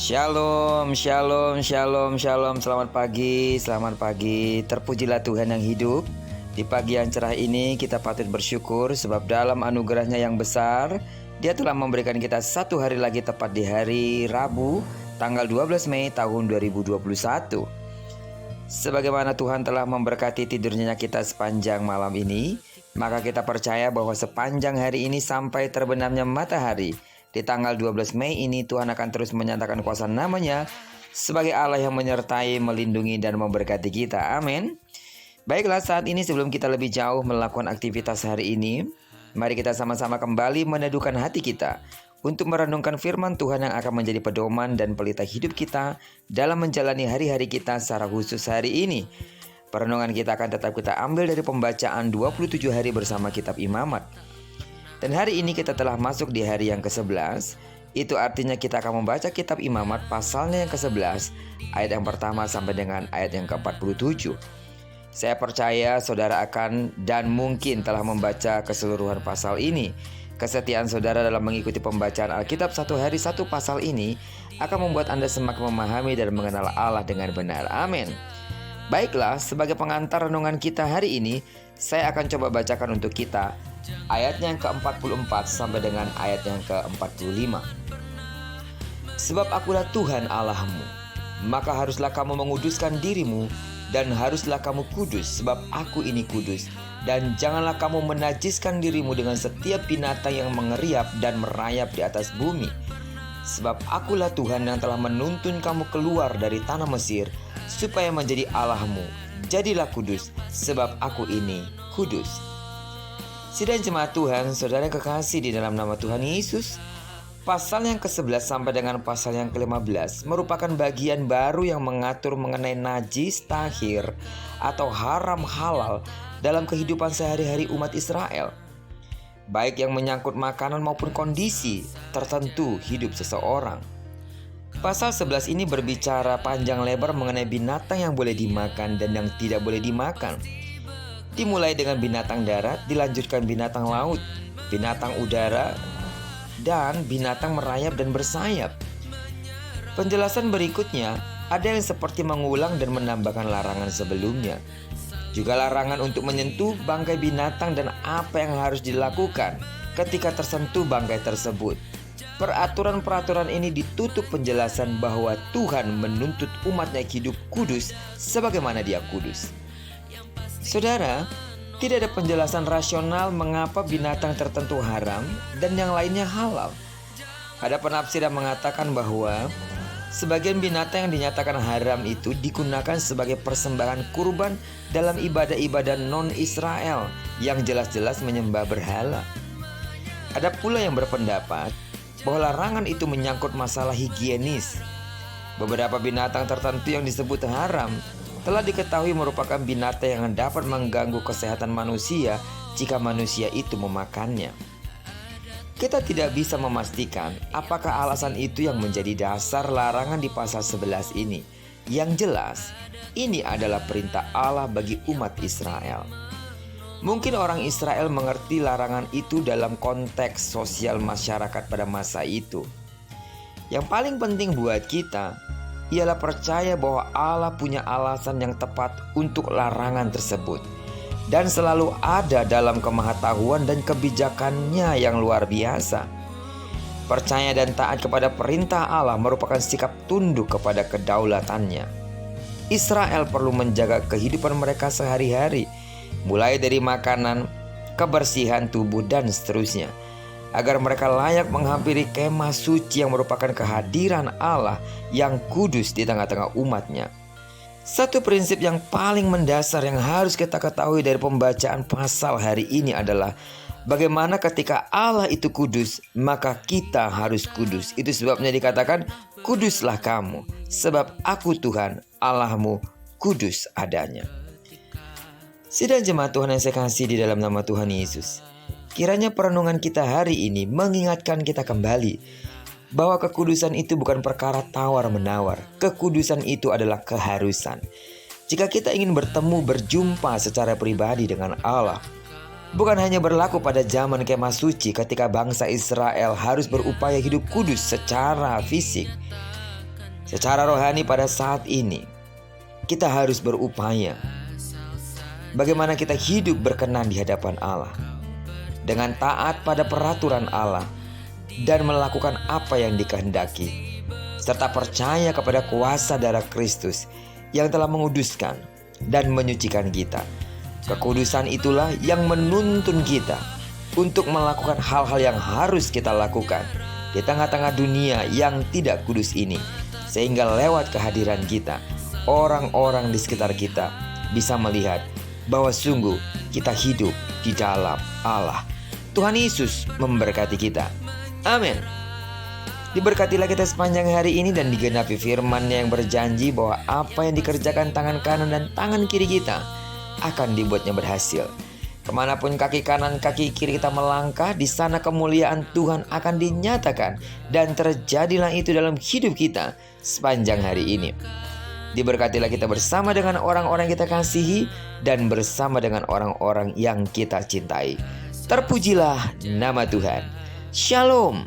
Shalom, shalom, shalom, shalom. Selamat pagi, selamat pagi. Terpujilah Tuhan yang hidup. Di pagi yang cerah ini kita patut bersyukur sebab dalam anugerahnya yang besar, Dia telah memberikan kita satu hari lagi tepat di hari Rabu, tanggal 12 Mei tahun 2021. Sebagaimana Tuhan telah memberkati tidurnya kita sepanjang malam ini, maka kita percaya bahwa sepanjang hari ini sampai terbenamnya matahari, di tanggal 12 Mei ini Tuhan akan terus menyatakan kuasa namanya sebagai Allah yang menyertai, melindungi, dan memberkati kita. Amin. Baiklah, saat ini sebelum kita lebih jauh melakukan aktivitas hari ini, mari kita sama-sama kembali meneduhkan hati kita untuk merenungkan firman Tuhan yang akan menjadi pedoman dan pelita hidup kita dalam menjalani hari-hari kita secara khusus hari ini. Perenungan kita akan tetap kita ambil dari pembacaan 27 hari bersama kitab Imamat. Dan hari ini kita telah masuk di hari yang ke-11. Itu artinya kita akan membaca kitab Imamat pasalnya yang ke-11, ayat yang pertama sampai dengan ayat yang ke-47. Saya percaya saudara akan dan mungkin telah membaca keseluruhan pasal ini. Kesetiaan saudara dalam mengikuti pembacaan Alkitab satu hari satu pasal ini akan membuat Anda semakin memahami dan mengenal Allah dengan benar. Amin. Baiklah, sebagai pengantar renungan kita hari ini, saya akan coba bacakan untuk kita ayatnya yang ke-44 sampai dengan ayat yang ke-45. Sebab akulah Tuhan Allahmu, maka haruslah kamu menguduskan dirimu, dan haruslah kamu kudus, sebab aku ini kudus. Dan janganlah kamu menajiskan dirimu dengan setiap binatang yang mengeriap dan merayap di atas bumi. Sebab akulah Tuhan yang telah menuntun kamu keluar dari tanah Mesir, supaya menjadi Allahmu. Jadilah kudus, sebab aku ini kudus. Sidang jemaat Tuhan, saudara kekasih di dalam nama Tuhan Yesus, pasal yang ke-11 sampai dengan pasal yang ke-15 merupakan bagian baru yang mengatur mengenai najis, tahir, atau haram halal dalam kehidupan sehari-hari umat Israel, baik yang menyangkut makanan maupun kondisi tertentu hidup seseorang. Pasal 11 ini berbicara panjang lebar mengenai binatang yang boleh dimakan dan yang tidak boleh dimakan. Dimulai dengan binatang darat, dilanjutkan binatang laut, binatang udara, dan binatang merayap dan bersayap. Penjelasan berikutnya ada yang seperti mengulang dan menambahkan larangan sebelumnya. Juga larangan untuk menyentuh bangkai binatang dan apa yang harus dilakukan ketika tersentuh bangkai tersebut. Peraturan-peraturan ini ditutup penjelasan bahwa Tuhan menuntut umatnya hidup kudus sebagaimana Dia kudus. Saudara, tidak ada penjelasan rasional mengapa binatang tertentu haram dan yang lainnya halal. Ada penafsir yang mengatakan bahwa sebagian binatang yang dinyatakan haram itu digunakan sebagai persembahan kurban dalam ibadah-ibadah non-Israel yang jelas-jelas menyembah berhala. Ada pula yang berpendapat bahwa larangan itu menyangkut masalah higienis. Beberapa binatang tertentu yang disebut haram telah diketahui merupakan binatang yang dapat mengganggu kesehatan manusia jika manusia itu memakannya. Kita tidak bisa memastikan apakah alasan itu yang menjadi dasar larangan di pasal 11 ini. Yang jelas, ini adalah perintah Allah bagi umat Israel. Mungkin orang Israel mengerti larangan itu dalam konteks sosial masyarakat pada masa itu. Yang paling penting buat kita ialah percaya bahwa Allah punya alasan yang tepat untuk larangan tersebut dan selalu ada dalam kemahatauan dan kebijakannya yang luar biasa. Percaya dan taat kepada perintah Allah merupakan sikap tunduk kepada kedaulatannya. Israel perlu menjaga kehidupan mereka sehari-hari, mulai dari makanan, kebersihan tubuh, dan seterusnya, agar mereka layak menghampiri kemah suci yang merupakan kehadiran Allah yang kudus di tengah-tengah umatnya. Satu prinsip yang paling mendasar yang harus kita ketahui dari pembacaan pasal hari ini adalah bagaimana ketika Allah itu kudus, maka kita harus kudus. Itu sebabnya dikatakan, kuduslah kamu, sebab aku Tuhan Allahmu kudus adanya. Sidang jemaat Tuhan yang saya kasih di dalam nama Tuhan Yesus, kiranya perenungan kita hari ini mengingatkan kita kembali bahwa kekudusan itu bukan perkara tawar-menawar. Kekudusan itu adalah keharusan. Jika kita ingin berjumpa secara pribadi dengan Allah, bukan hanya berlaku pada zaman kemah suci ketika bangsa Israel harus berupaya hidup kudus secara fisik. Secara rohani pada saat ini, kita harus berupaya bagaimana kita hidup berkenan di hadapan Allah, dengan taat pada peraturan Allah dan melakukan apa yang dikehendaki, serta percaya kepada kuasa darah Kristus yang telah menguduskan dan menyucikan kita. Kekudusan itulah yang menuntun kita untuk melakukan hal-hal yang harus kita lakukan di tengah-tengah dunia yang tidak kudus ini, sehingga lewat kehadiran kita, orang-orang di sekitar kita bisa melihat bahwa sungguh kita hidup di dalam Allah. Tuhan Yesus memberkati kita. Amin. Diberkatilah kita sepanjang hari ini dan digenapi firman-Nya yang berjanji bahwa apa yang dikerjakan tangan kanan dan tangan kiri kita akan dibuatnya berhasil. Kemanapun kaki kanan kaki kiri kita melangkah, di sana kemuliaan Tuhan akan dinyatakan, dan terjadilah itu dalam hidup kita sepanjang hari ini. Diberkatilah kita bersama dengan orang-orang yang kita kasihi dan bersama dengan orang-orang yang kita cintai. Terpujilah nama Tuhan. Shalom.